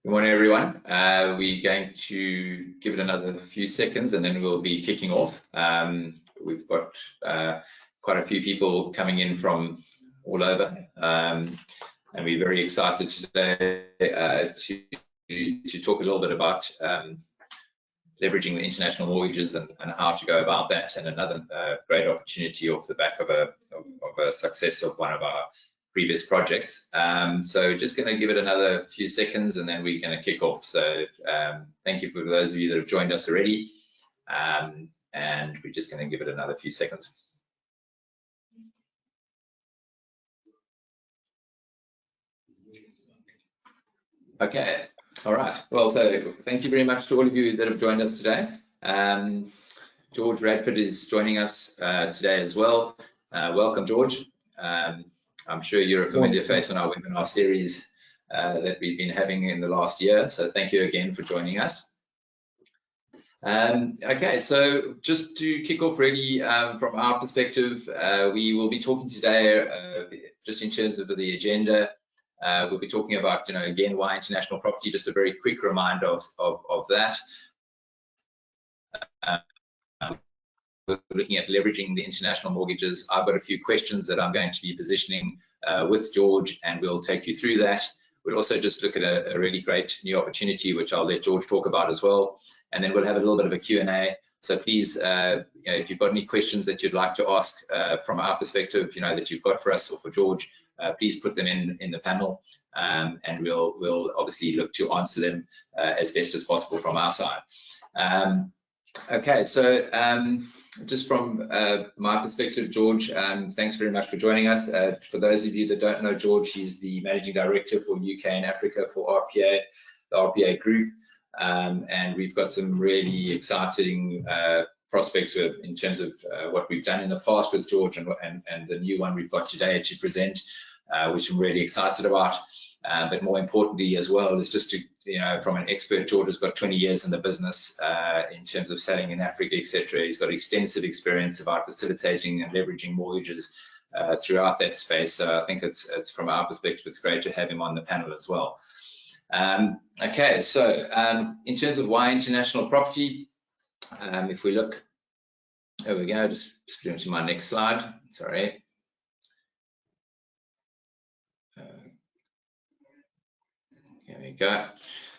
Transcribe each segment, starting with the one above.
Good morning, everyone. We're going to give it another few seconds and then we'll be kicking off. We've got quite a few people coming in from all over, and we're very excited today to talk a little bit about leveraging the international mortgages and how to go about that, and another great opportunity off the back of a success of one of our previous projects. So just going to give it another few seconds and then we're going to kick off. So thank you for those of you that have joined us already, and we're just going to give it another few seconds. Okay, all right. Well, so thank you very much to all of you that have joined us today. George Radford is joining us today as well. Welcome, George. I'm sure you're a familiar face on our webinar series that we've been having in the last year, so thank you again for joining us. Okay, so just to kick off really from our perspective, we will be talking today just in terms of the agenda. We'll be talking about, again, why international property, just a very quick reminder of that. We're looking at leveraging the international mortgages. I've got a few questions that I'm going to be positioning with George, and we'll take you through that. We'll also just look at a really great new opportunity, which I'll let George talk about as well. And then we'll have a little bit of a Q&A. So please, if you've got any questions that you'd like to ask from our perspective, that you've got for us or for George, please put them in the panel, and we'll obviously look to answer them as best as possible from our side. Okay, so just from my perspective, George, thanks very much for joining us. For those of you that don't know George, he's the Managing Director for UK and Africa for RPA, the RPA Group, and we've got some really exciting prospects in terms of what we've done in the past with George and the new one we've got today to present, which I'm really excited about. But more importantly as well is just to, from an expert, George has got 20 years in the business in terms of selling in Africa, etc. He's got extensive experience about facilitating and leveraging mortgages throughout that space. So I think it's from our perspective, it's great to have him on the panel as well. Okay, so in terms of why international property, if we look, there we go, just going to my next slide, sorry. Here we go.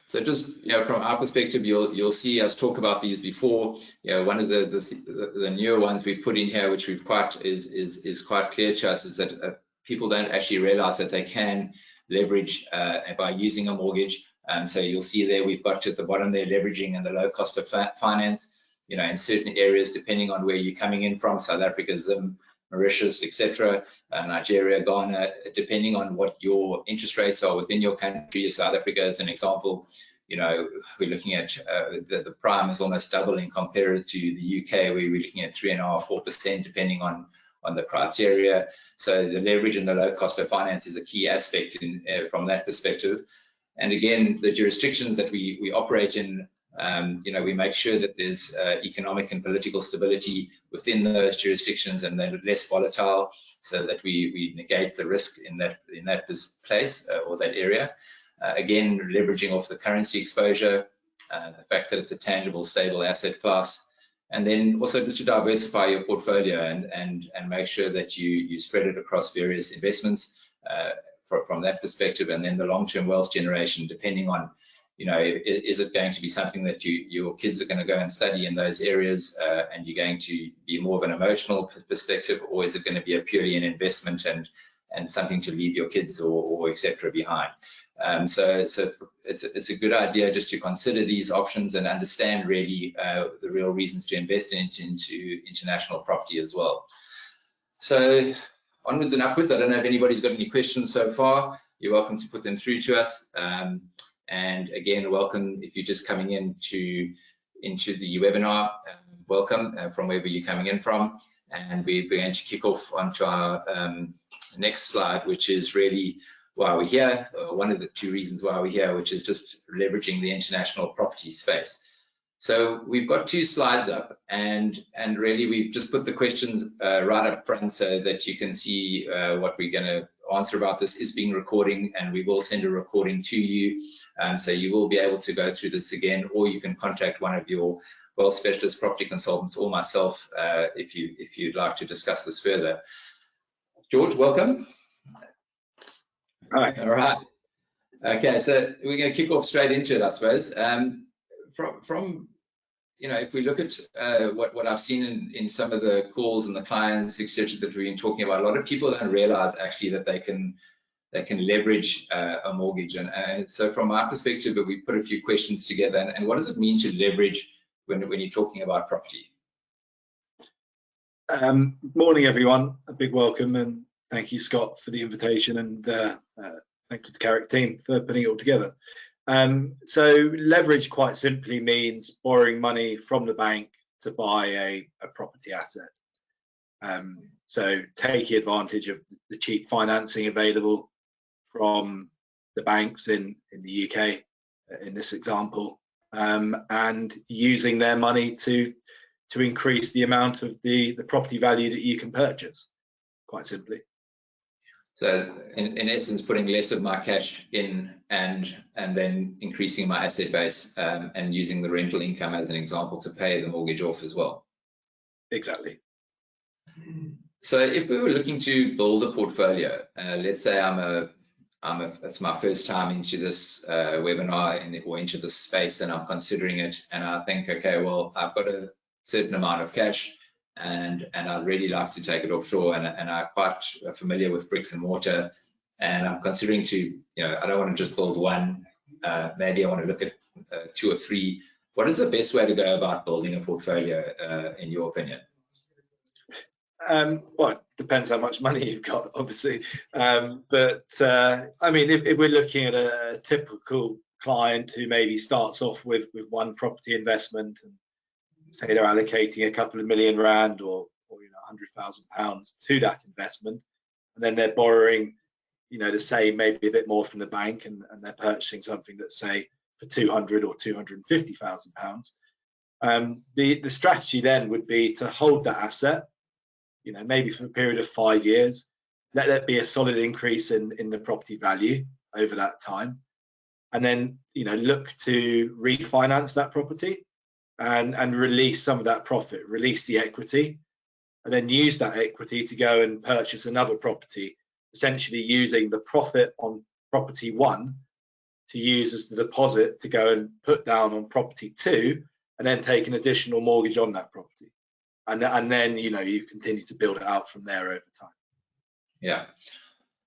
So just from our perspective, you'll see us talk about these before. One of the newer ones we've put in here, which we've is quite clear to us, is that people don't actually realize that they can leverage by using a mortgage. So you'll see there we've got at the bottom there leveraging and the low cost of finance. In certain areas, depending on where you're coming in from, South Africa, Zim, Mauritius, etc., Nigeria, Ghana, depending on what your interest rates are within your country. South Africa as an example, we're looking at the prime is almost doubling compared to the UK, where we're looking at 3.5–4%, depending on the criteria. So the leverage and the low cost of finance is a key aspect from that perspective. And again, the jurisdictions that we operate in, we make sure that there's economic and political stability within those jurisdictions and they're less volatile, so that we negate the risk in that place or that area. Again, leveraging off the currency exposure, the fact that it's a tangible, stable asset class, and then also just to diversify your portfolio and make sure that you spread it across various investments from that perspective, and then the long-term wealth generation, depending on is it going to be something that your kids are going to go and study in those areas, and you're going to be more of an emotional perspective, or is it going to be purely an investment and something to leave your kids or etc. behind? So it's a good idea just to consider these options and understand really the real reasons to invest into international property as well. So onwards and upwards. I don't know if anybody's got any questions so far. You're welcome to put them through to us. And again, welcome if you're just coming into the webinar. Welcome from wherever you're coming in from. And we're going to kick off onto our next slide, which is really why we're here. One of the two reasons why we're here, which is just leveraging the international property space. So we've got two slides up, and really we've just put the questions right up front so that you can see what we're going to answer about this is being recorded, and we will send a recording to you. So you will be able to go through this again, or you can contact one of your wealth specialist property consultants or myself if you'd like to discuss this further. George, welcome. Hi. All right. Okay, so we're going to kick off straight into it, I suppose. From if we look at what I've seen in some of the calls and the clients, etc., that we've been talking about, a lot of people don't realize actually that they can leverage a mortgage. And so from my perspective, we put a few questions together. And what does it mean to leverage when you're talking about property? Morning, everyone. A big welcome, and thank you, Scott, for the invitation, and thank you to the Carrick team for putting it all together. So leverage quite simply means borrowing money from the bank to buy a property asset. So taking advantage of the cheap financing available from the banks in the UK, in this example, and using their money to increase the amount of the property value that you can purchase, quite simply. So in essence, putting less of my cash in and then increasing my asset base and using the rental income as an example to pay the mortgage off as well. Exactly. So if we were looking to build a portfolio, let's say it's my first time into this webinar or into this space, and I'm considering it, and I think, okay, well, I've got a certain amount of cash, and I'd really like to take it offshore, and I'm quite familiar with bricks and mortar, and I'm considering to, I don't want to just build one, maybe I want to look at 2 or 3. What is the best way to go about building a portfolio, in your opinion? Well, it depends how much money you've got, obviously. But I mean, if we're looking at a typical client who maybe starts off with one property investment, and say they're allocating a couple of million rand or £100,000 to that investment, and then they're borrowing, the same, maybe a bit more from the bank, and they're purchasing something that's, say, for £200,000 or £250,000. The strategy then would be to hold that asset, maybe for a period of 5 years, let that be a solid increase in the property value over that time, and then look to refinance that property and release some of that profit, release the equity, and then use that equity to go and purchase another property, essentially using the profit on property 1 to use as the deposit to go and put down on property 2, and then take an additional mortgage on that property. And then you continue to build it out from there over time. Yeah.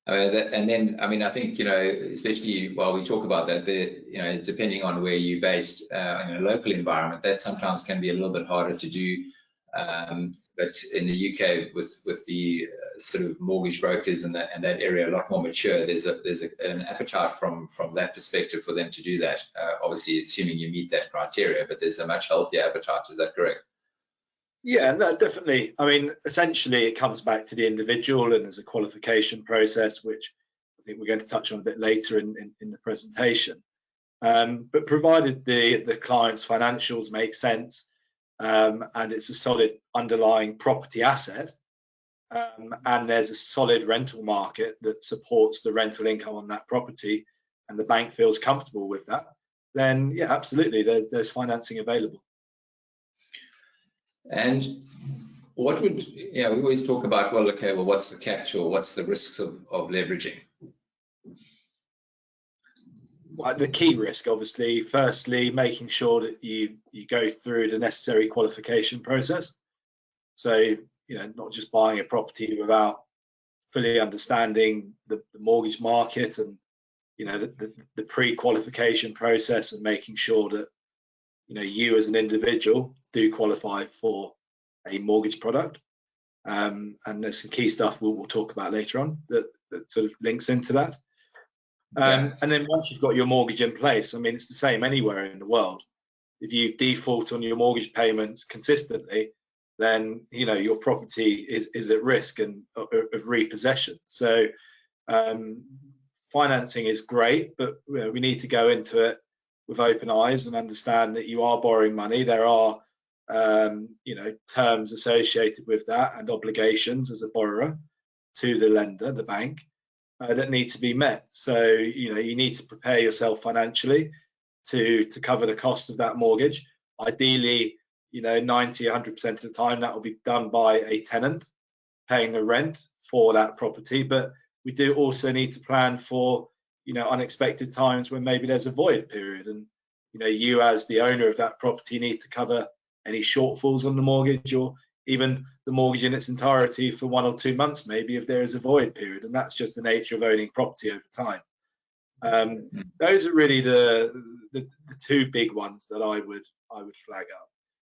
And then, I think, especially while we talk about that, depending on where you're based in a local environment, that sometimes can be a little bit harder to do. But in the UK, with the sort of mortgage brokers and that area a lot more mature, there's an appetite from that perspective for them to do that. Obviously, assuming you meet that criteria, but there's a much healthier appetite. Is that correct? Yeah, no, definitely. I mean, essentially, it comes back to the individual, and there's a qualification process, which I think we're going to touch on a bit later in the presentation. But provided the client's financials make sense, and it's a solid underlying property asset, and there's a solid rental market that supports the rental income on that property, and the bank feels comfortable with that, then yeah, absolutely, there's financing available. And what would, we always talk about, well, okay, well, what's the catch, or what's the risks of leveraging? Well, the key risk, obviously, firstly, making sure that you go through the necessary qualification process. So, not just buying a property without fully understanding the mortgage market and, the pre-qualification process, and making sure that, you as an individual do qualify for a mortgage product. And there's some key stuff we'll talk about later on that sort of links into that. And then once you've got your mortgage in place, I mean, it's the same anywhere in the world. If you default on your mortgage payments consistently, then your property is at risk of repossession. So financing is great, but we need to go into it with open eyes and understand that you are borrowing money. There are terms associated with that, and obligations as a borrower to the lender, the bank. that need to be met. So you need to prepare yourself financially to cover the cost of that mortgage. Ideally, 90-100% of the time that will be done by a tenant paying the rent for that property. But we do also need to plan for unexpected times when maybe there's a void period, and you as the owner of that property need to cover any shortfalls on the mortgage, or even the mortgage in its entirety for 1 or 2 months, maybe, if there is a void period. And that's just the nature of owning property over time. Those are really the two big ones that I would flag up.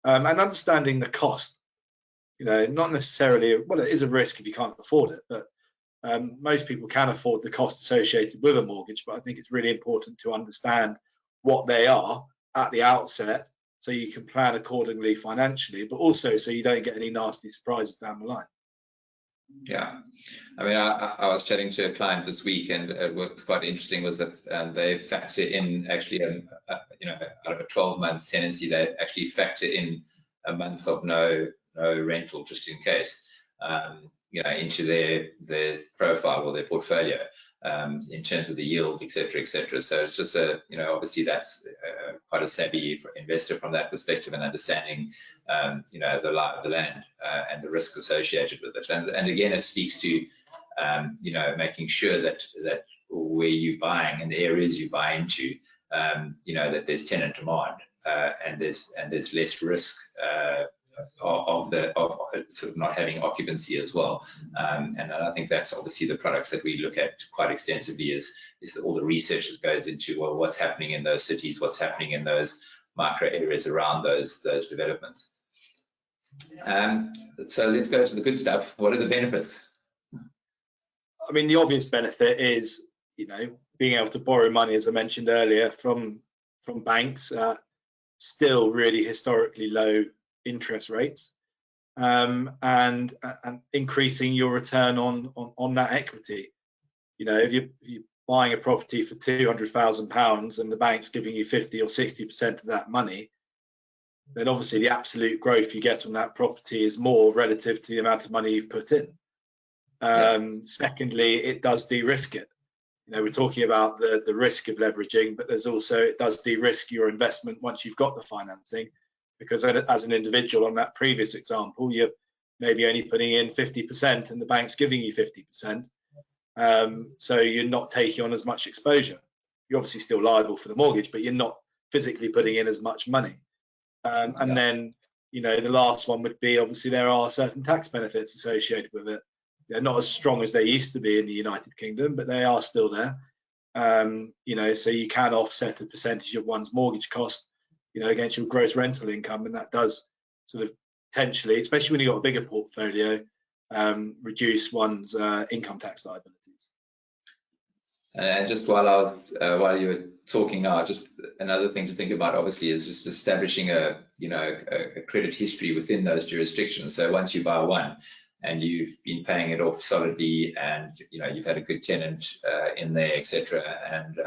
And understanding the cost, not necessarily, well, it is a risk if you can't afford it, but most people can afford the cost associated with a mortgage. But I think it's really important to understand what they are at the outset, so you can plan accordingly financially, but also so you don't get any nasty surprises down the line. Yeah, I mean, I was chatting to a client this week, and what's quite interesting was that they factor in actually, out of a 12-month tenancy, they actually factor in a month of no rental, just in case, into their profile or their portfolio, in terms of the yield, etc., etc. So it's just obviously that's quite a savvy investor from that perspective, and understanding, the lie of the land and the risk associated with it. And again, it speaks to, making sure that where you're buying and the areas you buy into, that there's tenant demand, and there's less risk of sort of not having occupancy as well. And I think that's obviously the products that we look at quite extensively, is all the research that goes into, well, what's happening in those cities, what's happening in those micro areas around those developments. So let's go to the good stuff. What are the benefits? I mean, the obvious benefit is, being able to borrow money, as I mentioned earlier, from banks, still really historically low interest rates, and increasing your return on that equity. If you're buying a property for £200,000 and the bank's giving you 50 or 60% of that money, then obviously the absolute growth you get on that property is more relative to the amount of money you've put in. Secondly, it does de-risk it. We're talking about the risk of leveraging, but it does de-risk your investment once you've got the financing, because as an individual on that previous example, you're maybe only putting in 50% and the bank's giving you 50%. So you're not taking on as much exposure. You're obviously still liable for the mortgage, but you're not physically putting in as much money. And then, the last one would be, obviously there are certain tax benefits associated with it. They're not as strong as they used to be in the United Kingdom, but they are still there. So you can offset a percentage of one's mortgage cost, against your gross rental income, and that does sort of potentially, especially when you've got a bigger portfolio, reduce one's income tax liabilities. And just while you were talking now, just another thing to think about, obviously, is just establishing a credit history within those jurisdictions. So once you buy one and you've been paying it off solidly, and you've had a good tenant in there, etc., and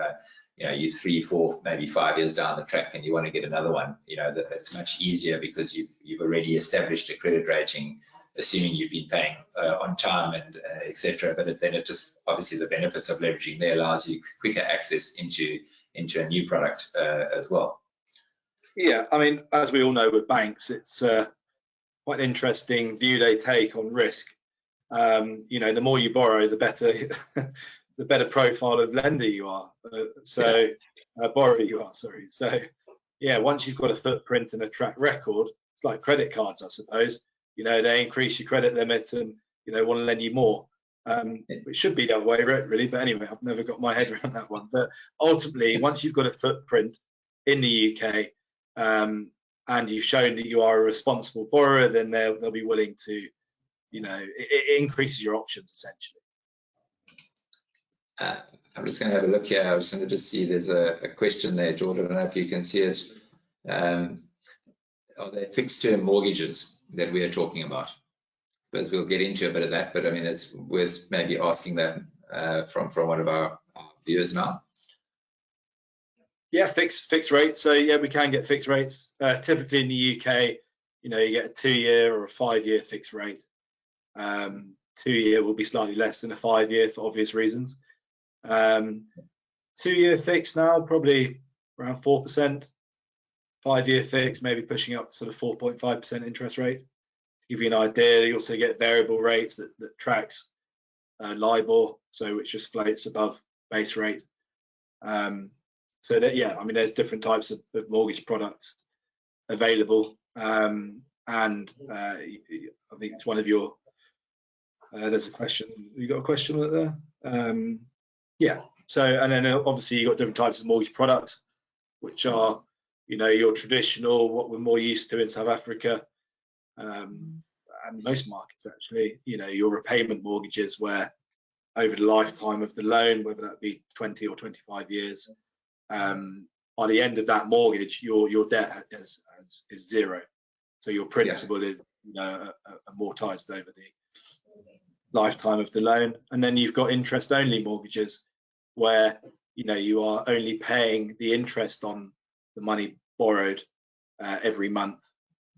you're 3, 4, maybe 5 years down the track and you want to get another one, it's much easier, because you've already established a credit rating, assuming you've been paying on time, and etc. But then it just, obviously the benefits of leveraging there allows you quicker access into a new product as well. Yeah, I mean, as we all know with banks, it's quite an interesting view they take on risk. The more you borrow, the better the better profile of lender you are. Borrower you are, sorry. So yeah, once you've got a footprint and a track record, it's like credit cards, I suppose. They increase your credit limit and want to lend you more. It should be the other way, really. But anyway, I've never got my head around that one. But ultimately, once you've got a footprint in the UK, and you've shown that you are a responsible borrower, then they'll be willing to, it increases your options essentially. I'm just going to have a look here. I was going to just see there's a question there, Jordan. I don't know if you can see it. Are there fixed term mortgages that we are talking about? But we'll get into a bit of that. But I mean, it's worth maybe asking that from one of our viewers now. Yeah, fixed rate. So yeah, we can get fixed rates. Typically in the UK, you get a 2-year or a 5-year fixed rate. 2-year will be slightly less than a 5-year for obvious reasons. 2-year fix now probably around 4%. 5-year fix maybe pushing up to sort of 4.5% interest rate. To give you an idea, you also get variable rates that tracks LIBOR, so which just floats above base rate. So that, yeah, I mean, there's different types of mortgage products available, and I think it's one of your. There's a question. You got a question on it there? Yeah. So, and then obviously you got different types of mortgage products, which are, you know, your traditional, what we're more used to in South Africa, and most markets actually. You know, your repayment mortgages, where over the lifetime of the loan, whether that be 20 or 25 years, by the end of that mortgage, your debt is zero. So your principal is, you know, amortized over the lifetime of the loan. And then you've got interest-only mortgages, where, you know, you are only paying the interest on the money borrowed every month,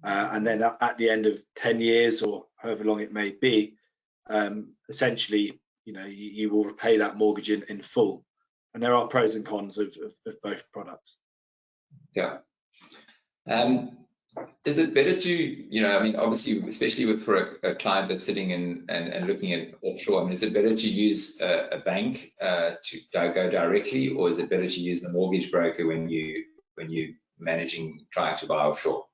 and then at the end of 10 years or however long it may be, essentially, you know, you will repay that mortgage in full. And there are pros and cons of both products. Yeah. Is it better to, you know, I mean, obviously, especially for a client that's sitting in and looking at offshore, I mean, is it better to use a bank to go directly, or is it better to use the mortgage broker when you managing trying to buy offshore?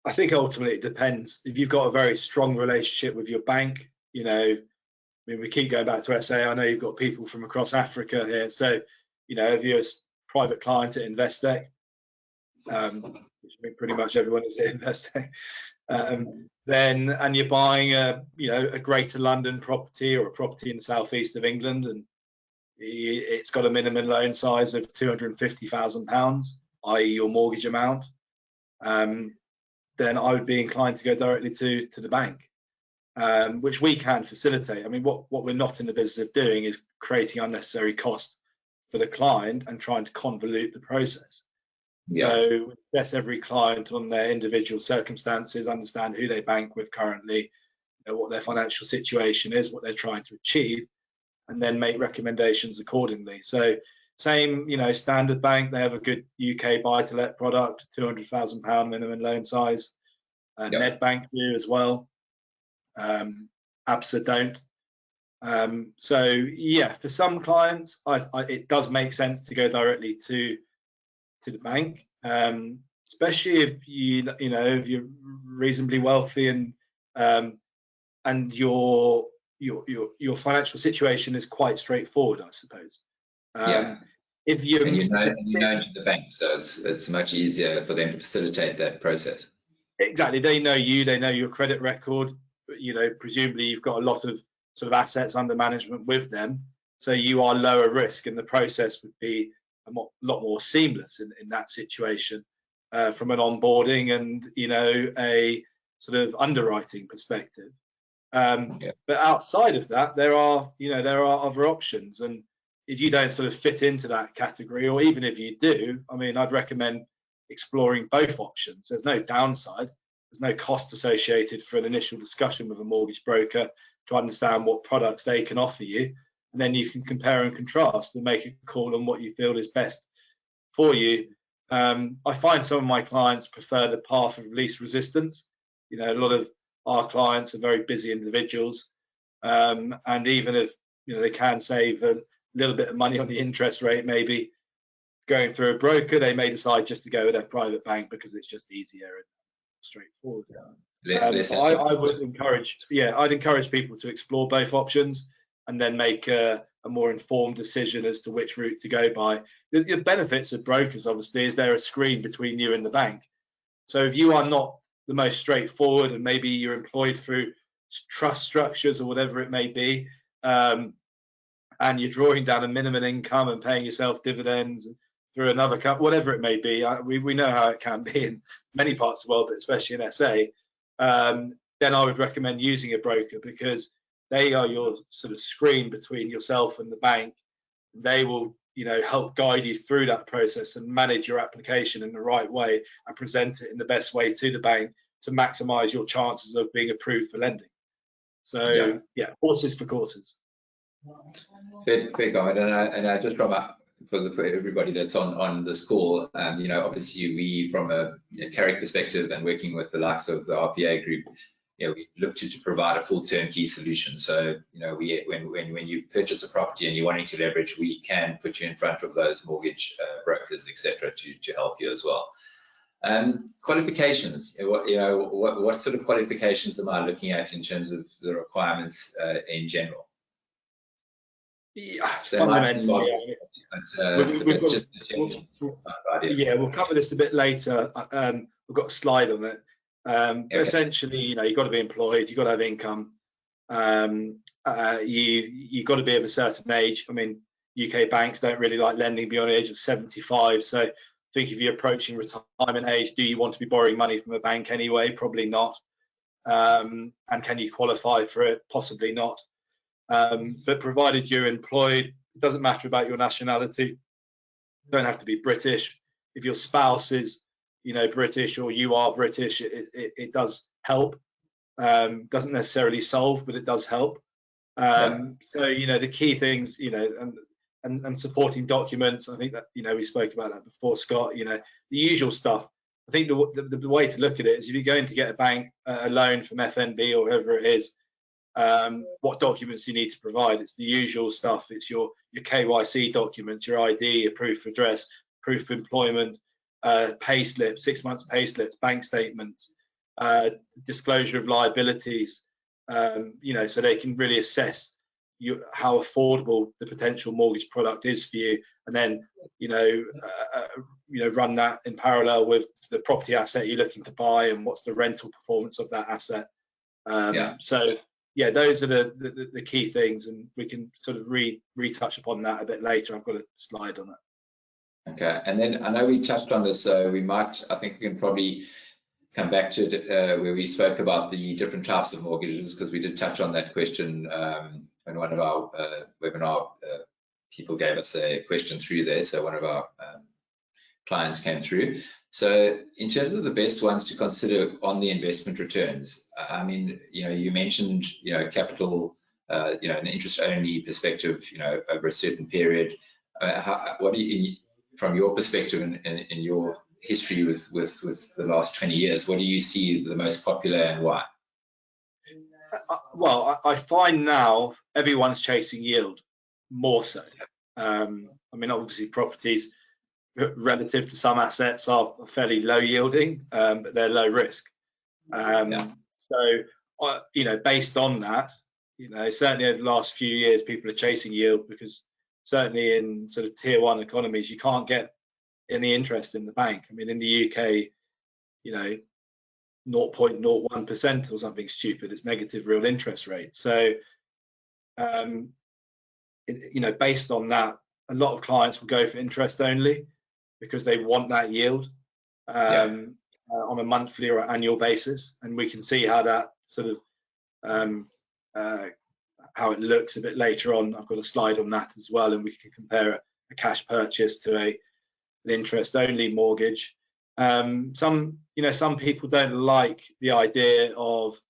I think ultimately it depends. If you've got a very strong relationship with your bank, you know, I mean, we keep going back to SA. I know you've got people from across Africa here. So, you know, if you're a private client at Investec, which I think pretty much everyone is at Investec, then, and you're buying a, you know, a Greater London property or a property in the southeast of England, and it's got a minimum loan size of £250,000, i.e. your mortgage amount, then I would be inclined to go directly to the bank, which we can facilitate. I mean, what we're not in the business of doing is creating unnecessary cost for the client and trying to convolute the process. Yeah. So assess every client on their individual circumstances, understand who they bank with currently, you know, what their financial situation is, what they're trying to achieve, and then make recommendations accordingly. So same, you know, Standard Bank, they have a good UK buy-to-let product, £200,000 minimum loan size. Nedbank do as well. ABSA don't. So yeah, for some clients, it does make sense to go directly to the bank, especially if you know, if you're reasonably wealthy and your financial situation is quite straightforward, I suppose. If you're known to the bank, so it's much easier for them to facilitate that process. Exactly, they know you, they know your credit record. You know, presumably you've got a lot of sort of assets under management with them, so you are lower risk, and the process would be a lot more seamless in that situation, from an onboarding and, you know, a sort of underwriting perspective. But outside of that, there are other options, and if you don't sort of fit into that category, or even if you do, I mean, I'd recommend exploring both options. There's no downside. There's no cost associated for an initial discussion with a mortgage broker to understand what products they can offer you, and then you can compare and contrast and make a call on what you feel is best for you. I find some of my clients prefer the path of least resistance. You know, a lot of our clients are very busy individuals, and even if, you know, they can save a little bit of money on the interest rate, maybe going through a broker, they may decide just to go with their private bank because it's just easier and straightforward. I would encourage, I'd encourage people to explore both options and then make a more informed decision as to which route to go by. The benefits of brokers, obviously, is they're a screen between you and the bank. So if you are not the most straightforward, and maybe you're employed through trust structures or whatever it may be, and you're drawing down a minimum income and paying yourself dividends through another company, whatever it may be, we know how it can be in many parts of the world, but especially in SA, then I would recommend using a broker, because they are your sort of screen between yourself and the bank. They will, you know, help guide you through that process and manage your application in the right way and present it in the best way to the bank to maximize your chances of being approved for lending. So yeah, horses for courses. Fair comment, and I just from for everybody that's on this call, you know, obviously we from a Carrick perspective and working with the likes of the RPA Group, you know, we look to provide a full turnkey solution. So, you know, when you purchase a property and you're wanting to leverage, we can put you in front of those mortgage brokers, etc., to help you as well. Qualifications, what sort of qualifications am I looking at in terms of the requirements in general? Yeah, fundamentally, we'll cover this a bit later. We've got a slide on it. But essentially, you know, you've got to be employed, you've got to have income, you've got to be of a certain age. I mean, UK banks don't really like lending beyond the age of 75. So I think if you're approaching retirement age, do you want to be borrowing money from a bank anyway? Probably not. And can you qualify for it? Possibly not. But provided you're employed, it doesn't matter about your nationality. You don't have to be British. If your spouse is, you know, British or you are British, it does help. Doesn't necessarily solve, but it does help. So, you know, the key things, you know, and supporting documents. I think that, you know, we spoke about that before, Scott. You know, the usual stuff. I think the way to look at it is if you're going to get a loan from FNB or whoever it is, what documents you need to provide. It's the usual stuff. It's your KYC documents, your ID, your proof of address, proof of employment, pay slips, 6 months pay slips, bank statements, disclosure of liabilities, you know, so they can really assess how affordable the potential mortgage product is for you, and then you know run that in parallel with the property asset you're looking to buy and what's the rental performance of that asset. So yeah, those are the key things, and we can sort of retouch upon that a bit later. I've got a slide on that. Okay, and then I know we touched on this, so I think we can probably come back to it, where we spoke about the different types of mortgages, because we did touch on that question when one of our webinar people gave us a question through there. So one of our clients came through. So in terms of the best ones to consider on the investment returns, I mean, you know, you mentioned, you know, capital, you know, an interest-only perspective, you know, over a certain period. What do you, from your perspective and in your history with the last 20 years, what do you see the most popular and why? Well, I find now everyone's chasing yield more so. I mean, obviously properties relative to some assets are fairly low yielding, but they're low risk. So, you know, based on that, you know, certainly over the last few years, people are chasing yield because certainly in sort of tier one economies, you can't get any interest in the bank. I mean, in the UK, you know, 0.01% or something stupid, it's negative real interest rate. So, you know, based on that, a lot of clients will go for interest only because they want that yield on a monthly or annual basis, and we can see how that sort of how it looks a bit later on. I've got a slide on that as well, and we can compare a cash purchase to an interest only mortgage. Some people don't like the idea of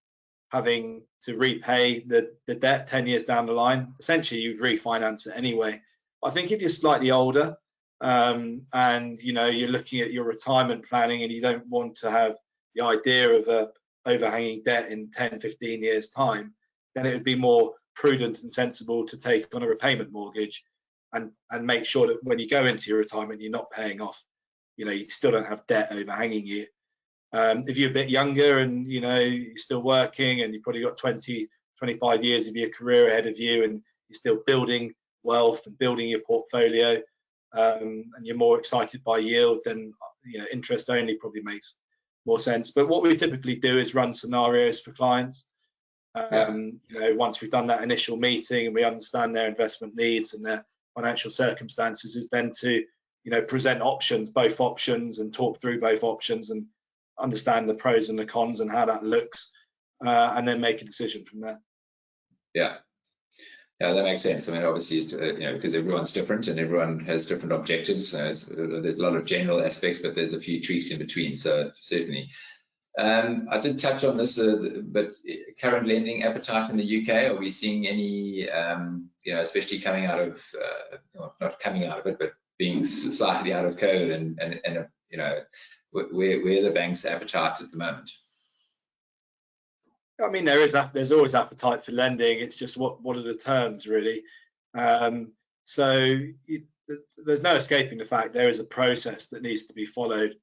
having to repay the debt 10 years down the line. Essentially, you'd refinance it anyway. I think if you're slightly older and you know you're looking at your retirement planning and you don't want to have the idea of a overhanging debt in 10-15 years time, then it would be more prudent and sensible to take on a repayment mortgage and make sure that when you go into your retirement you're not paying off, you know, you still don't have debt overhanging you. If you're a bit younger and you know you're still working and you've probably got 20-25 years of your career ahead of you and you're still building wealth and building your portfolio, and you're more excited by yield, then you know interest only probably makes more sense. But what we typically do is run scenarios for clients. You know, once we've done that initial meeting and we understand their investment needs and their financial circumstances, is then to, you know, present options, both options, and talk through both options and understand the pros and the cons and how that looks, and then make a decision from there. Yeah, that makes sense. I mean, obviously, you know, because everyone's different and everyone has different objectives. There's a lot of general aspects, but there's a few tweaks in between. So certainly, I did touch on this, but current lending appetite in the UK, are we seeing any, especially coming out of, not coming out of it, but being slightly out of COVID, and where the bank's appetite at the moment? I mean, there's always appetite for lending. It's just what are the terms, really? There's no escaping the fact there is a process that needs to be followed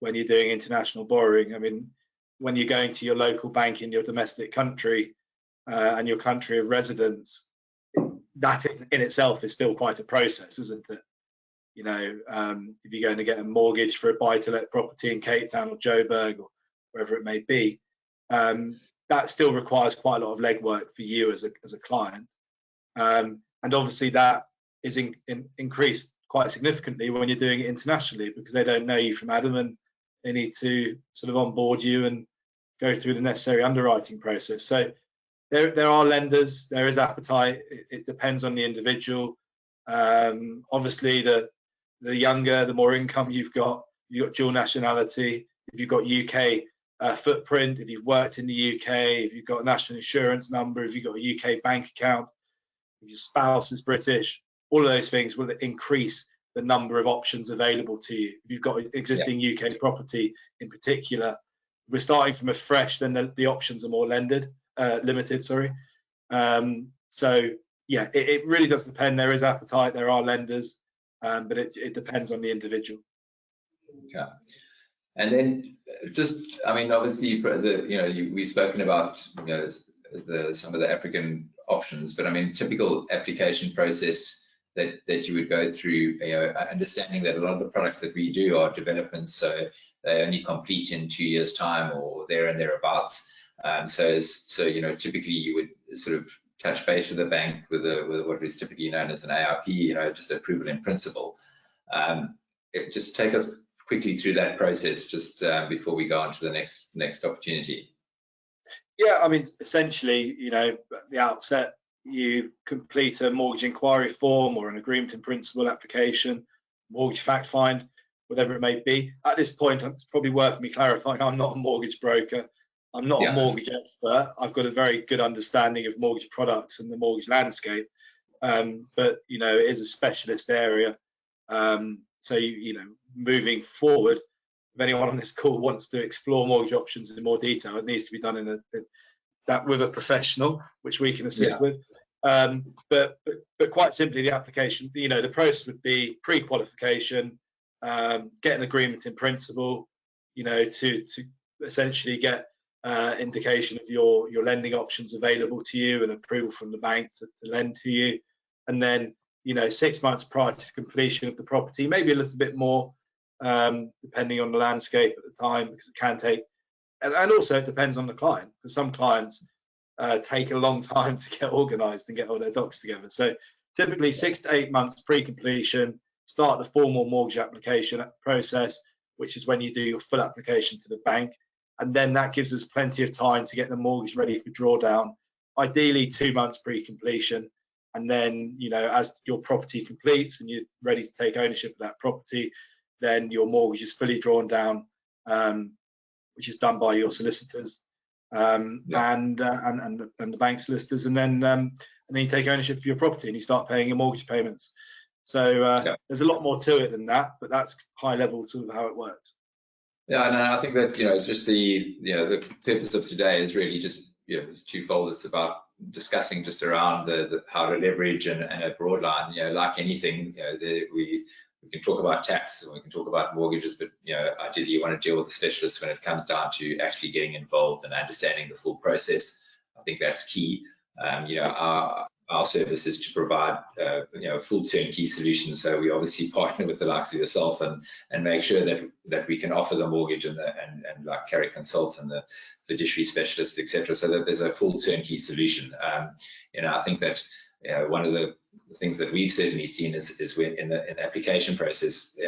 when you're doing international borrowing. I mean, when you're going to your local bank in your domestic country and your country of residence, that in itself is still quite a process, isn't it? If you're going to get a mortgage for a buy-to-let property in Cape Town or Joburg or wherever it may be, that still requires quite a lot of legwork for you as a client. And obviously that is increased quite significantly when you're doing it internationally, because they don't know you from Adam, and they need to sort of onboard you and go through the necessary underwriting process. So there are lenders, there is appetite. It depends on the individual. Obviously, the younger, the more income you've got dual nationality, if you've got UK footprint, if you've worked in the UK, if you've got a national insurance number, if you've got a UK bank account, if your spouse is British, all of those things will increase the number of options available to you. If you've got existing UK property in particular, if we're starting from afresh, then the options are more limited. So yeah, it really does depend. There is appetite, there are lenders, but it depends on the individual. Yeah. And then obviously we've spoken about some of the African options, but I mean, typical application process that you would go through, understanding that a lot of the products that we do are developments, so they only complete in 2 years' time or there and thereabouts. So typically you would sort of touch base with the bank with what is typically known as an ARP, just approval in principle. Just take us quickly through that process just before we go on to the next opportunity. Yeah, I mean, essentially, at the outset, you complete a mortgage inquiry form or an agreement in principle application, mortgage fact find, whatever it may be. At this point, it's probably worth me clarifying, I'm not a mortgage broker. I'm not a mortgage expert. I've got a very good understanding of mortgage products and the mortgage landscape, but it is a specialist area. So moving forward, if anyone on this call wants to explore mortgage options in more detail, it needs to be done with a professional, which we can assist with. But quite simply, the application, the process would be pre-qualification, get an agreement in principle, to essentially get indication of your lending options available to you and approval from the bank to lend to you, and then 6 months prior to completion of the property, maybe a little bit more, depending on the landscape at the time, because it can take, and also it depends on the client, because some clients take a long time to get organised and get all their docs together. So typically 6 to 8 months pre-completion, start the formal mortgage application process, which is when you do your full application to the bank, and then that gives us plenty of time to get the mortgage ready for drawdown, ideally 2 months pre-completion. And then, as your property completes and you're ready to take ownership of that property, then your mortgage is fully drawn down, which is done by your solicitors and the bank solicitors, and then you take ownership of your property and you start paying your mortgage payments. So there's a lot more to it than that, but that's high level sort of how it works. Yeah, and I think that just the purpose of today is really just it's twofold. It's about discussing just around the how to leverage and a broad line. Like anything, we can talk about tax and we can talk about mortgages, but ideally you want to deal with the specialists when it comes down to actually getting involved and understanding the full process. I think that's key. Our service is to provide full turnkey solutions. So we obviously partner with the likes of yourself and make sure that we can offer the mortgage and like Carrick Consult and the fiduciary specialists, etc., so that there's a full turnkey solution. I think that one of the things that we've certainly seen is when in the application process,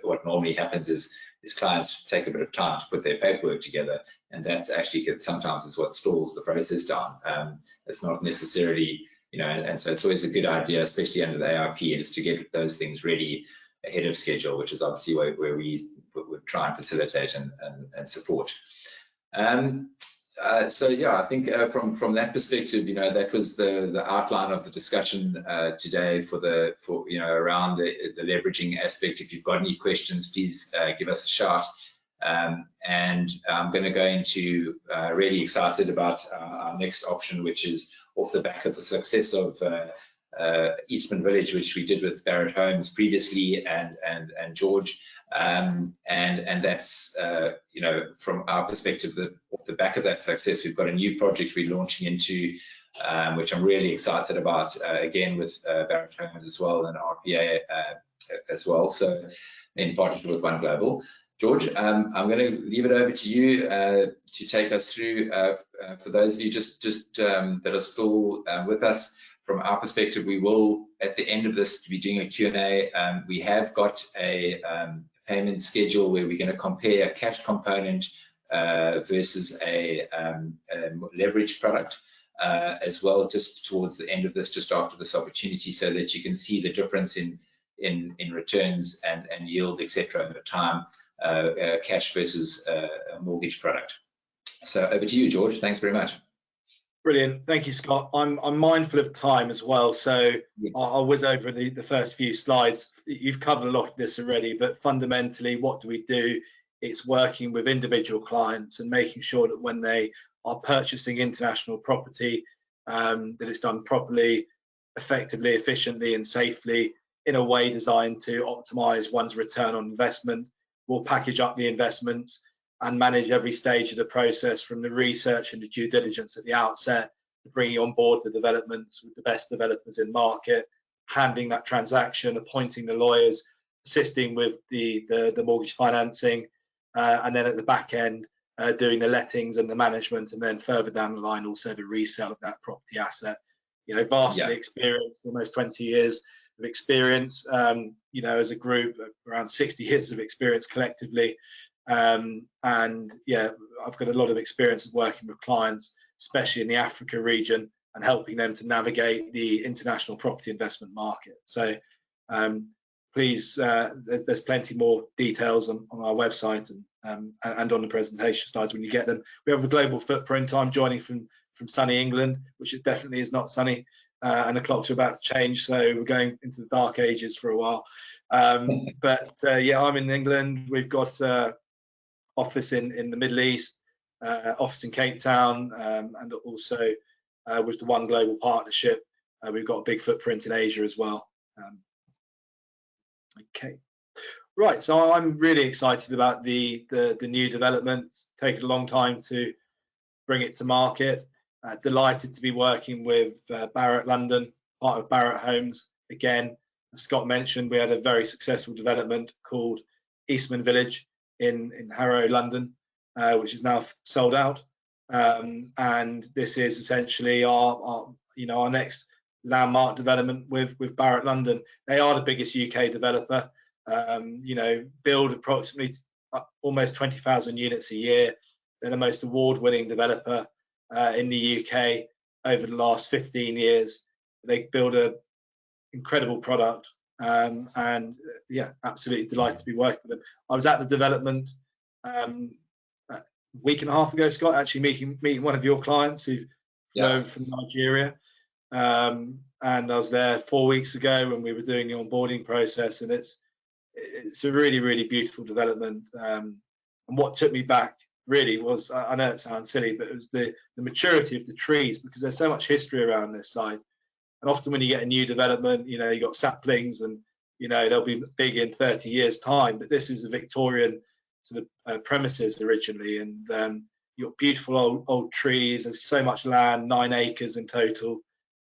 what normally happens is clients take a bit of time to put their paperwork together, and that's actually sometimes is what stalls the process down. It's not necessarily, and so it's always a good idea, especially under the ARP, is to get those things ready ahead of schedule, which is obviously where we would try and facilitate and support. So yeah, I think from that perspective, that was the outline of the discussion today for around the leveraging aspect. If you've got any questions, please give us a shout. And I'm going to go into really excited about our next option, which is off the back of the success of Eastman Village, which we did with Barratt Homes previously, and George, and that's from our perspective, off the back of that success, we've got a new project we're launching into, which I'm really excited about, again with Barratt Homes as well, and RPA as well, so in partnership with One Global. George, I'm going to leave it over to you to take us through. For those of you just that are still with us, from our perspective, we will, at the end of this, be doing a Q&A. We have got a payment schedule where we're going to compare a cash component versus a leverage product as well, just towards the end of this, just after this opportunity, so that you can see the difference in returns and yield, etc. over time, cash versus a mortgage product. So over to you, George. Thanks very much. Brilliant, thank you, Scott. I'm mindful of time as well, so yeah. I'll whiz over the first few slides. You've covered a lot of this already, but fundamentally, what do we do? It's working with individual clients and making sure that when they are purchasing international property, that it's done properly, effectively, efficiently, and safely in a way designed to optimize one's return on investment. We'll package up the investments and manage every stage of the process, from the research and the due diligence at the outset, to bringing on board the developments with the best developers in market, handling that transaction, appointing the lawyers, assisting with the mortgage financing, and then at the back end, doing the lettings and the management, and then further down the line, also the resale of that property asset. Vastly experienced, almost 20 years of experience, as a group, around 60 years of experience collectively. And yeah, I've got a lot of experience of working with clients, especially in the Africa region, and helping them to navigate the international property investment market. So please, there's plenty more details on our website and on the presentation slides when you get them. We have a global footprint. I'm joining from sunny England, which it definitely is not sunny, and the clocks are about to change, so we're going into the dark ages for a while. But yeah, I'm in England. We've got office in the Middle East, office in Cape Town, and also with the One Global partnership, we've got a big footprint in Asia as well. Okay, right. So I'm really excited about the new development. It's taken a long time to bring it to market. Delighted to be working with Barratt London, part of Barratt Homes. Again, as Scott mentioned, we had a very successful development called Eastman Village in Harrow, London, which is now sold out. And this is essentially our next landmark development with Barratt London. They are the biggest UK developer. Build approximately almost 20,000 units a year. They're the most award-winning developer in the UK over the last 15 years. They build an incredible product, and yeah, absolutely delighted to be working with them. I was at the development a week and a half ago, Scott, actually meeting one of your clients who flew from Nigeria, and I was there 4 weeks ago when we were doing the onboarding process, and it's a really, really beautiful development. And what took me back really was, I know it sounds silly, but it was the maturity of the trees, because there's so much history around this site. And often when you get a new development, you got saplings, and they'll be big in 30 years time, but this is a Victorian sort of premises originally, and you've got beautiful old trees. There's so much land, 9 acres in total.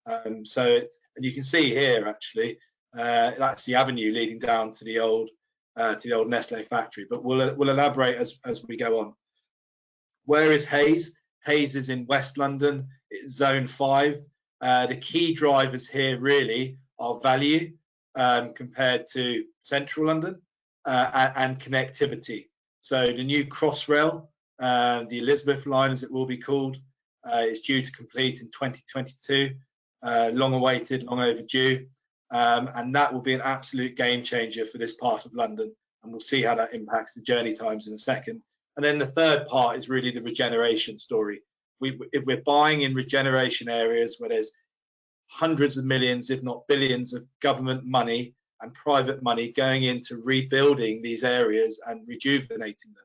And you can see here actually, that's the avenue leading down to the old Nestle factory, but we'll elaborate as we go on. Where is Hayes? Hayes is in West London. It's zone 5. The key drivers here really are value compared to central London, and connectivity. So the new Crossrail, the Elizabeth line as it will be called, is due to complete in 2022. Long awaited, long overdue, and that will be an absolute game changer for this part of London, and we'll see how that impacts the journey times in a second. And then the third part is really the regeneration story. We're buying in regeneration areas where there's hundreds of millions, if not billions, of government money and private money going into rebuilding these areas and rejuvenating them.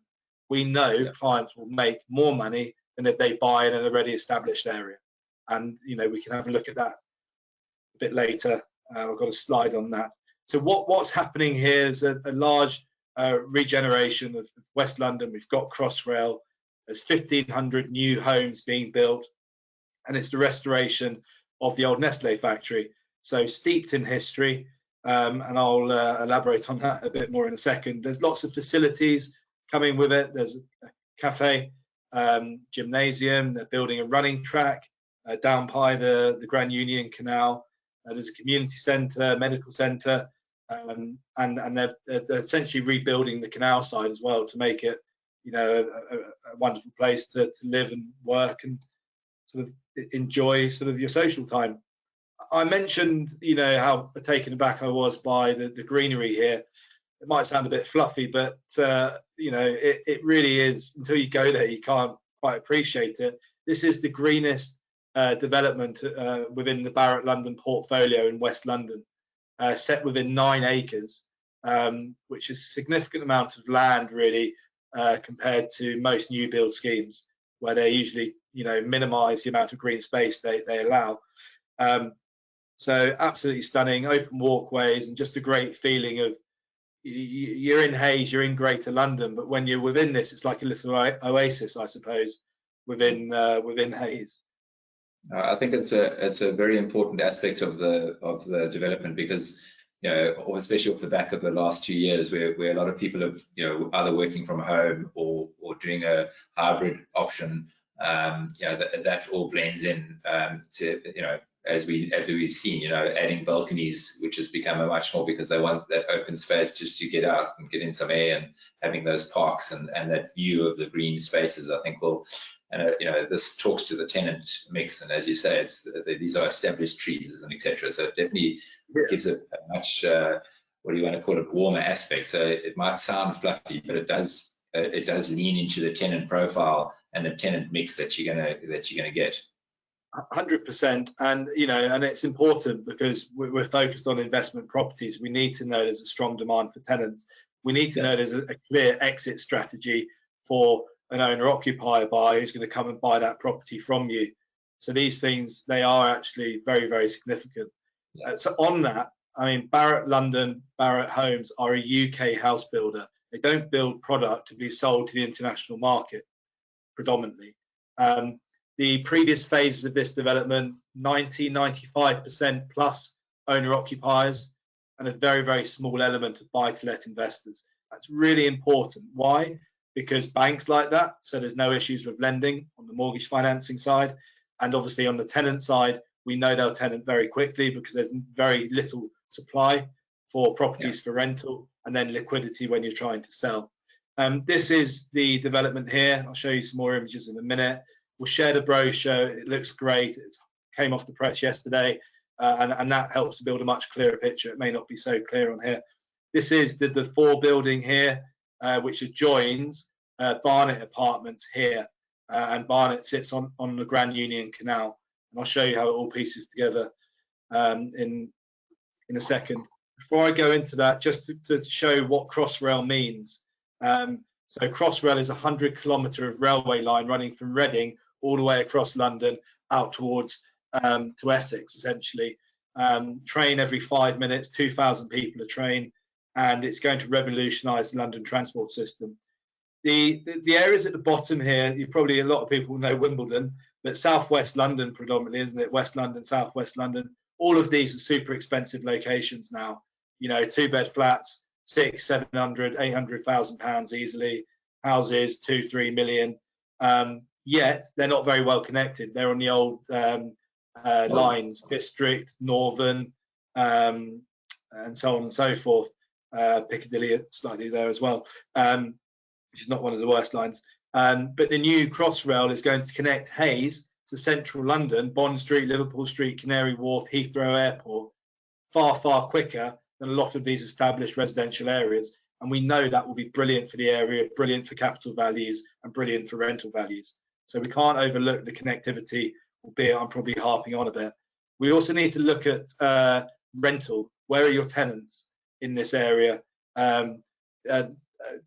We know clients will make more money than if they buy in an already established area. And we can have a look at that a bit later. I've got a slide on that. So what's happening here is a large regeneration of West London. We've got Crossrail. There's 1,500 new homes being built, and it's the restoration of the old Nestle factory. So steeped in history, and I'll elaborate on that a bit more in a second. There's lots of facilities coming with it. There's a cafe, gymnasium. They're building a running track down by the Grand Union Canal. There's a community centre, medical centre, and they're essentially rebuilding the canal side as well to make it, a wonderful place to live and work and sort of enjoy sort of your social time. I mentioned, how taken aback I was by the greenery here. It might sound a bit fluffy, but it really is. Until you go there, you can't quite appreciate it. This is the greenest development within the Barratt London portfolio in West London, set within 9 acres, which is a significant amount of land, really, compared to most new build schemes, where they usually, minimise the amount of green space they allow. So absolutely stunning, open walkways, and just a great feeling of you're in Hayes, you're in Greater London, but when you're within this, it's like a little oasis, I suppose, within Hayes. I think it's a very important aspect of the development, because especially off the back of the last 2 years, where a lot of people have either working from home or doing a hybrid option, that all blends in to as we've seen, adding balconies, which has become a much more, because they want that open space just to get out and get in some air, and having those parks and that view of the green spaces, I think will. And this talks to the tenant mix, and as you say, these are established trees and etc. So it definitely gives it a much what do you want to call it, warmer aspect. So it might sound fluffy, but it does lean into the tenant profile and the tenant mix that you're gonna get. 100%, and and it's important because we're focused on investment properties. We need to know there's a strong demand for tenants. We need to know there's a clear exit strategy for an owner-occupier buyer who's going to come and buy that property from you. So these things, they are actually very, very significant. So on that, I mean, Barratt London, Barratt Homes are a UK house builder. They don't build product to be sold to the international market predominantly. The previous phases of this development, 95% plus owner-occupiers, and a very, very small element of buy-to-let investors. That's really important. Why? Because banks like that, so there's no issues with lending on the mortgage financing side. And obviously on the tenant side, we know they'll tenant very quickly because there's very little supply for properties for rental, and then liquidity when you're trying to sell. This is the development here. I'll show you some more images in a minute. We'll share the brochure. It looks great. It came off the press yesterday, and that helps to build a much clearer picture. It may not be so clear on here. This is the 4 building here, which adjoins Barnet Apartments here, and Barnet sits on the Grand Union Canal, and I'll show you how it all pieces together in a second. Before I go into that, just to show what Crossrail means. So Crossrail is a 100-kilometre of railway line running from Reading all the way across London out towards to Essex, essentially. Train every 5 minutes, 2,000 people a train, and it's going to revolutionise the London transport system. The areas at the bottom here, you probably, a lot of people know Wimbledon, but southwest London predominantly, isn't it? West London, southwest London. All of these are super expensive locations now. 2-bed flats, 600, 700, 800,000 pounds easily. Houses 2-3 million. Yet they're not very well connected. They're on the old lines, District, Northern, and so on and so forth. Piccadilly slightly there as well, which is not one of the worst lines. But the new Crossrail is going to connect Hayes to central London, Bond Street, Liverpool Street, Canary Wharf, Heathrow Airport, far, far quicker than a lot of these established residential areas. and we know that will be brilliant for the area, brilliant for capital values, and brilliant for rental values. So we can't overlook the connectivity, albeit I'm probably harping on a bit. We also need to look at rental. Where are your tenants in this area?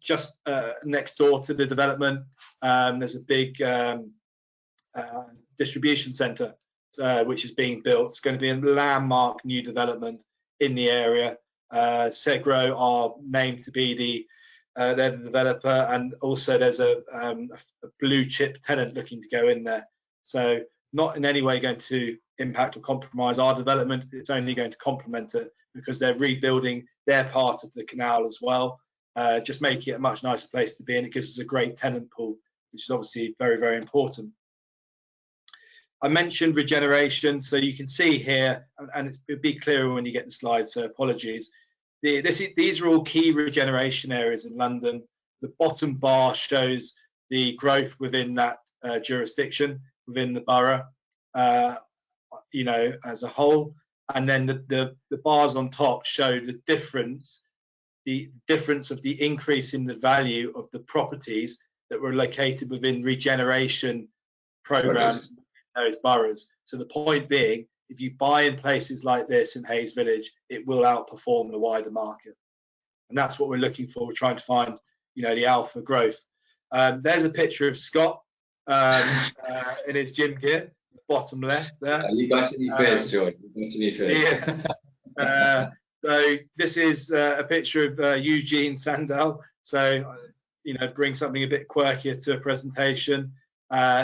Just next door to the development, there's a big distribution centre which is being built. It's going to be a landmark new development in the area. Segro are named to be they're the developer, and also there's a blue chip tenant looking to go in there. So not in any way going to impact or compromise our development. It's only going to complement it because they're rebuilding their part of the canal as well, just making it a much nicer place to be, and it gives us a great tenant pool, which is obviously very, very important. I mentioned regeneration, so you can see here, and it'll be clearer when you get the slide, so apologies. These are all key regeneration areas in London. The bottom bar shows the growth within that jurisdiction, within the borough, as a whole. And then the bars on top show the difference of the increase in the value of the properties that were located within regeneration programs in those boroughs. So the point being, if you buy in places like this in Hayes Village, it will outperform the wider market. And that's what we're looking for. We're trying to find, the alpha growth. There's a picture of Scott in his gym gear, bottom left there. You got to be first, George. You got to be first. Yeah. So this is a picture of Eugene Sandell. So, bring something a bit quirkier to a presentation.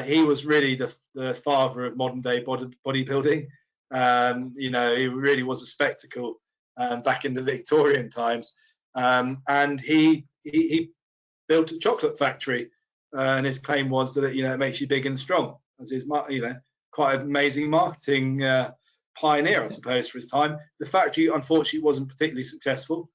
He was really the father of modern day bodybuilding. He really was a spectacle back in the Victorian times. And he built a chocolate factory, and his claim was that it makes you big and strong. As his, quite an amazing marketing pioneer, I suppose, for his time. The factory, unfortunately, wasn't particularly successful.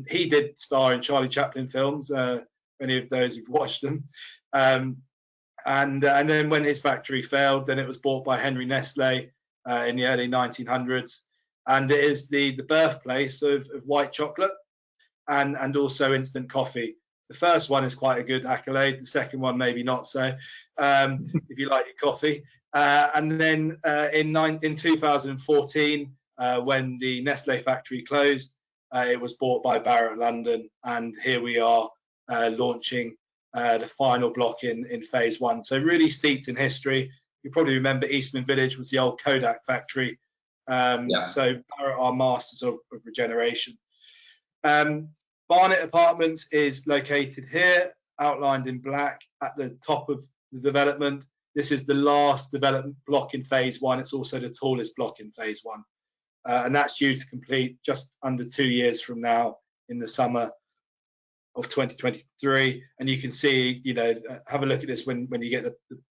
He did star in Charlie Chaplin films, many of those who've watched them. And then when his factory failed, then it was bought by Henry Nestle in the early 1900s. And it is the birthplace of white chocolate and also instant coffee. The first one is quite a good accolade. The second one, maybe not so, if you like your coffee. And then in 2014, when the Nestle factory closed, it was bought by Barratt London. And here we are launching the final block in phase one. So really steeped in history. You probably remember Eastman Village was the old Kodak factory. So Barratt are masters of regeneration. Barnet Apartments is located here, outlined in black at the top of the development. This is the last development block in phase one. It's also the tallest block in phase one. And that's due to complete just under 2 years from now in the summer of 2023. And you can see, have a look at this when you get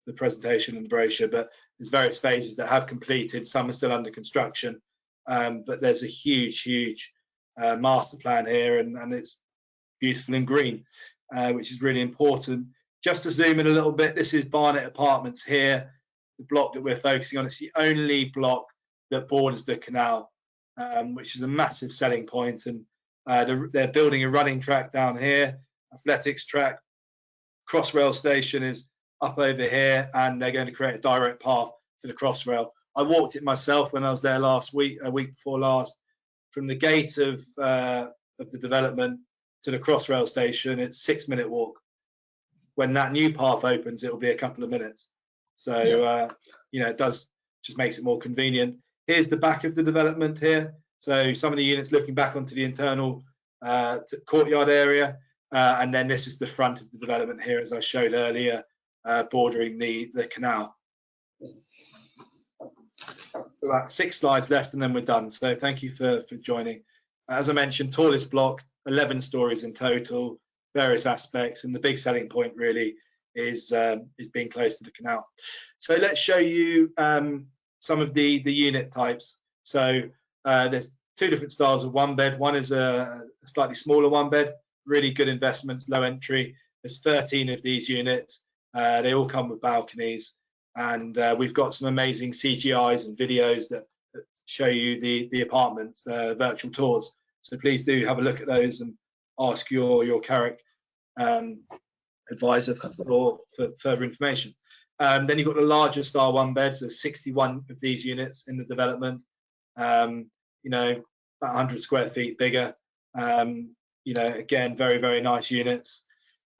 the presentation and the brochure, but there's various phases that have completed. Some are still under construction, but there's a huge master plan here, and it's beautiful and green, which is really important. Just to zoom in a little bit, this is Barnet Apartments here, the block that we're focusing on. It's the only block that borders the canal, which is a massive selling point. And they're building a running track down here, athletics track. Crossrail station is up over here, and they're going to create a direct path to the Crossrail. I walked it myself when I was there last week, a week before last. From the gate of the development to the Crossrail station, it's a 6-minute walk. When that new path opens, it'll be a couple of minutes. So, it does just makes it more convenient. Here's the back of the development here. So some of the units looking back onto the internal courtyard area. And then this is the front of the development here, as I showed earlier, bordering the canal. About 6 slides left, and then we're done. So thank you for joining. As I mentioned, tallest block, 11 stories in total, various aspects, and the big selling point really is being close to the canal. So let's show you some of the unit types. So there's 2 different styles of one bed. One is a slightly smaller one bed, really good investments, low entry. There's 13 of these units. They all come with balconies. And we've got some amazing CGIs and videos that show you the apartments, virtual tours. So please do have a look at those and ask your Carrick advisor for further information. Then you've got the larger star one beds. There's 61 of these units in the development. You know, about 100 square feet bigger. You know, again, very, very nice units.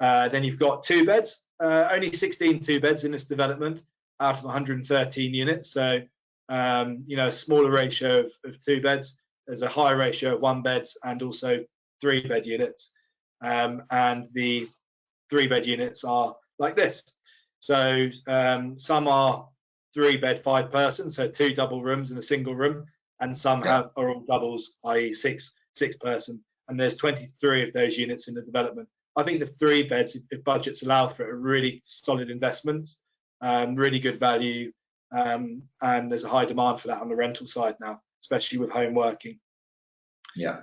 Then you've got 2 beds. Only 16 2 beds in this development out of 113 units. So, you know, a smaller ratio of 2 beds. There's a higher ratio of 1 beds and also 3 bed units. And the 3 bed units are like this. So some are 3 bed 5 person, so 2 double rooms and a single room, and some are all doubles, i.e. six person. And there's 23 of those units in the development. I think the 3 beds, if budgets allow for it, are really solid investments, really good value, and there's a high demand for that on the rental side now, especially with home working. Yeah.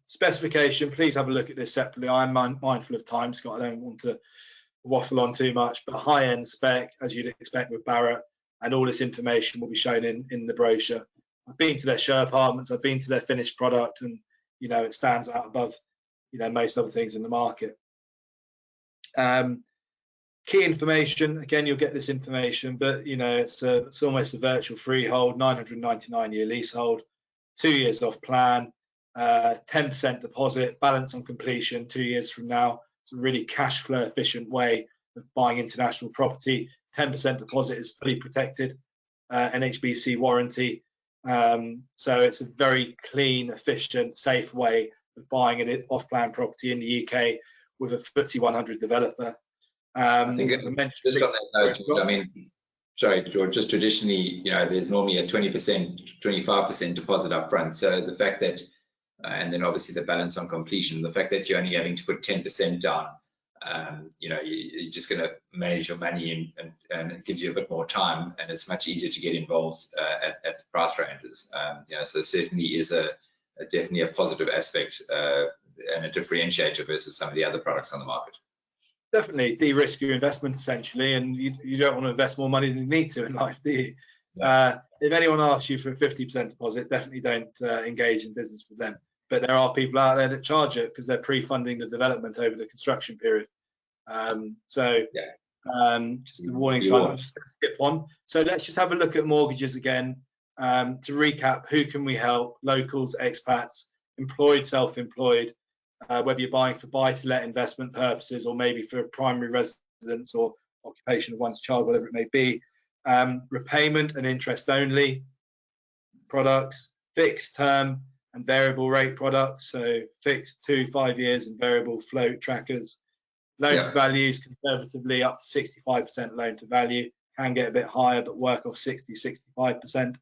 Specification, please have a look at this separately. I'm mindful of time, Scott. I don't want to waffle on too much, but high-end spec, as you'd expect with Barratt, and all this information will be shown in the brochure. I've been to their show apartments, I've been to their finished product, and you know, it stands out above, you know, most other things in the market. Key information, again, you'll get this information, but you know, it's almost a virtual freehold, 999-year leasehold, 2 years off plan, 10% deposit, balance on completion 2 years from now. It's a really cash flow efficient way of buying international property. 10% deposit is fully protected, NHBC warranty. So it's a very clean, efficient, safe way of buying an off-plan property in the UK with a FTSE 100 developer. I think as I mentioned, just on that note, I mean, sorry, George, just traditionally, you know, there's normally a 20%, 25% deposit up front. So the fact that, and then obviously the balance on completion, the fact that you're only having to put 10% down, you know, you're just going to manage your money, and it gives you a bit more time, and it's much easier to get involved at the price ranges. You know, so certainly is definitely a positive aspect and a differentiator versus some of the other products on the market. Definitely de-risk your investment essentially, and you don't want to invest more money than you need to in life, do you? Yeah. If anyone asks you for a 50% deposit, definitely don't engage in business with them. But there are people out there that charge it because they're pre-funding the development over the construction period. Just a warning sign. I'm just going to skip on. So let's just have a look at mortgages again. To recap, who can we help? Locals, expats, employed, self-employed, whether you're buying for buy-to-let investment purposes or maybe for primary residence or occupation of one's child, whatever it may be. Repayment and interest only products, fixed term and variable rate products, so fixed 2 to 5 years and variable float trackers. Loan to values conservatively up to 65% loan to value, can get a bit higher but work off 60-65%.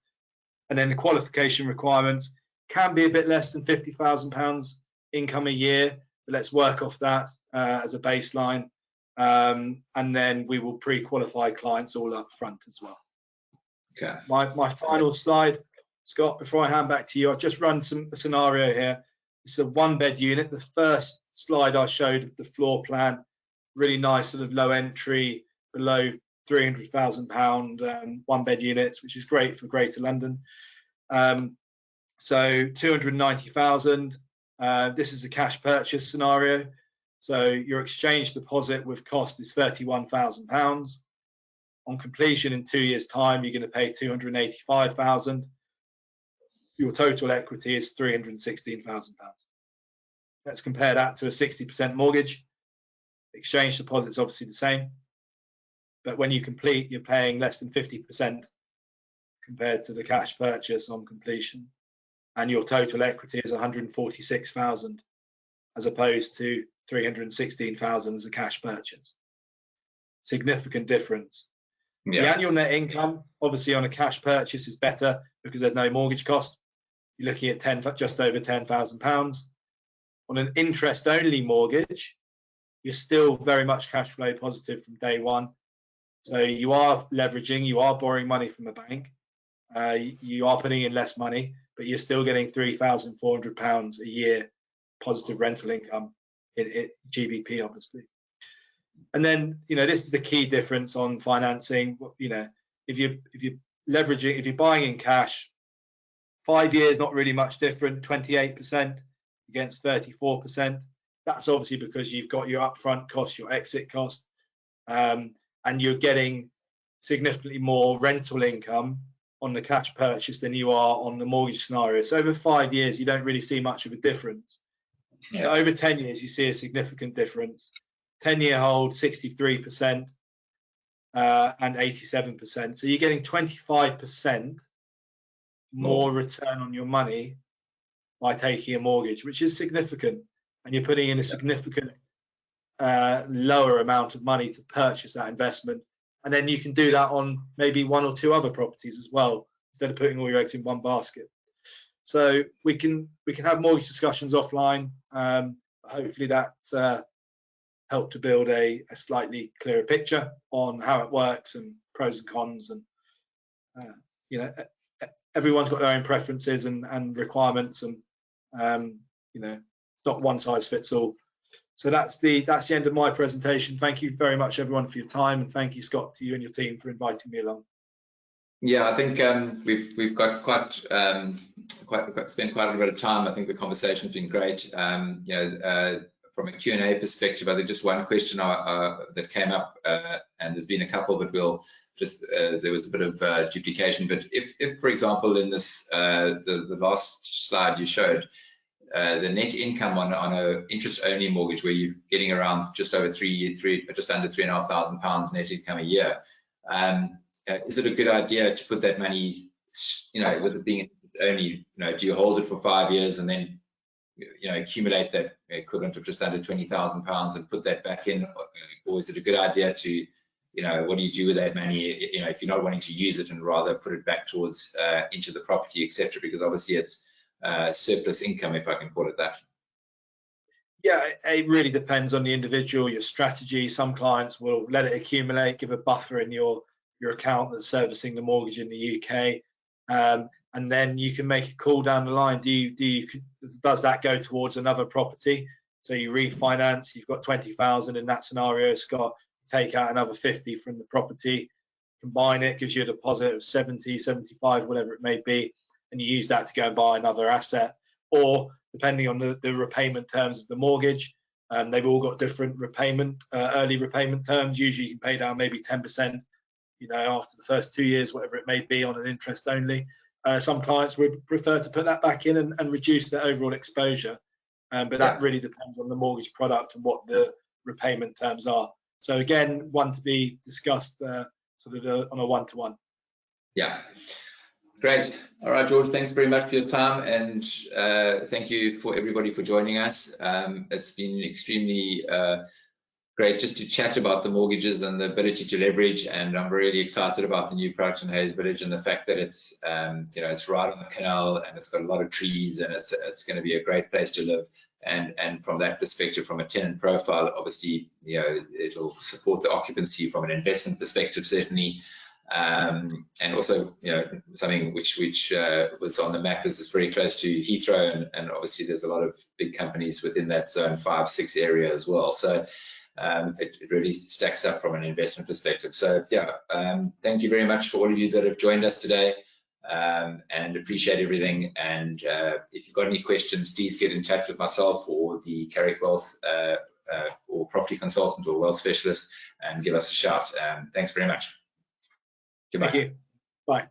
And then the qualification requirements can be a bit less than £50,000 income a year, but let's work off that as a baseline, and then we will pre-qualify clients all up front as well. Okay. My final slide, Scott, before I hand back to you, I've just run a scenario here. It's a 1-bed unit. The first slide I showed, the floor plan, really nice sort of low entry, below £300,000 1-bed units, which is great for Greater London. So 290,000. This is a cash purchase scenario. So your exchange deposit with cost is £31,000. On completion in 2 years' time, you're going to pay £285,000. Your total equity is £316,000. Let's compare that to a 60% mortgage. Exchange deposit is obviously the same, but when you complete, you're paying less than 50% compared to the cash purchase on completion, and your total equity is 146,000 as opposed to 316,000 as a cash purchase. Significant difference. The annual net income, obviously, on a cash purchase is better because there's no mortgage cost. You're looking at just over £10,000. On an interest-only mortgage, you're still very much cash flow positive from day one. So you are leveraging, you are borrowing money from a bank, you are putting in less money, but you're still getting £3,400 a year positive rental income in GBP, obviously. And then, you know, this is the key difference on financing. You know, if you're leveraging, if you're buying in cash, 5 years, not really much different, 28%. against 34%. That's obviously because you've got your upfront cost, your exit cost, and you're getting significantly more rental income on the cash purchase than you are on the mortgage scenario. So over 5 years, you don't really see much of a difference. Yeah. But over 10 years, you see a significant difference. 10-year hold, 63% and 87%. So you're getting 25% more return on your money by taking a mortgage, which is significant. And you're putting in a significant lower amount of money to purchase that investment. And then you can do that on maybe 1 or 2 other properties as well, instead of putting all your eggs in one basket. So we can have mortgage discussions offline. Hopefully that helped to build a slightly clearer picture on how it works and pros and cons. And you know, everyone's got their own preferences and requirements, and you know, it's not one size fits all. So that's the end of my presentation. Thank you very much, everyone, for your time, and thank you, Scott, to you and your team for inviting me along. Yeah, I think we've got spent quite a bit of time. I think the conversation's been great. You know, from a Q&A perspective, I think just one question that came up, and there's been a couple, but we'll just there was a bit of duplication. But if, for example, in this the last slide you showed, the net income on a interest-only mortgage, where you're getting around just over just under £3,500 net income a year, is it a good idea to put that money, you know, with it being only, you know, do you hold it for 5 years and then, you know, accumulate that equivalent of just under £20,000 and put that back in, or is it a good idea to, you know, what do you do with that money, you know, if you're not wanting to use it, and rather put it back towards into the property, etc., because obviously it's surplus income, if I can call it that? Yeah, it really depends on the individual, your strategy. Some clients will let it accumulate, give a buffer in your account that's servicing the mortgage in the UK, and then you can make a call down the line. Does that go towards another property? So you refinance, you've got 20,000 in that scenario, Scott, take out another 50 from the property, combine it, gives you a deposit of 70, 75, whatever it may be, and you use that to go and buy another asset. Or depending on the repayment terms of the mortgage, they've all got different early repayment terms. Usually you can pay down maybe 10%, you know, after the first 2 years, whatever it may be, on an interest only. Some clients would prefer to put that back in and reduce their overall exposure, but that really depends on the mortgage product and what the repayment terms are. So again, one to be discussed sort of on a one-to-one. Yeah. Great. All right, George, thanks very much for your time, and thank you for everybody for joining us. It's been extremely great just to chat about the mortgages and the ability to leverage, and I'm really excited about the new product in Hayes Village, and the fact that it's you know, it's right on the canal, and it's got a lot of trees, and it's going to be a great place to live. And from that perspective, from a tenant profile, obviously, you know, it'll support the occupancy from an investment perspective, certainly. And also, you know, something which was on the map is very close to Heathrow, and obviously there's a lot of big companies within that zone 5-6 area as well. So it really stacks up from an investment perspective. So yeah, thank you very much for all of you that have joined us today, and appreciate everything. And if you've got any questions, please get in touch with myself or the Carrick Wealth or property consultant or wealth specialist, and give us a shout. Thanks very much. Goodbye. Thank you. Bye.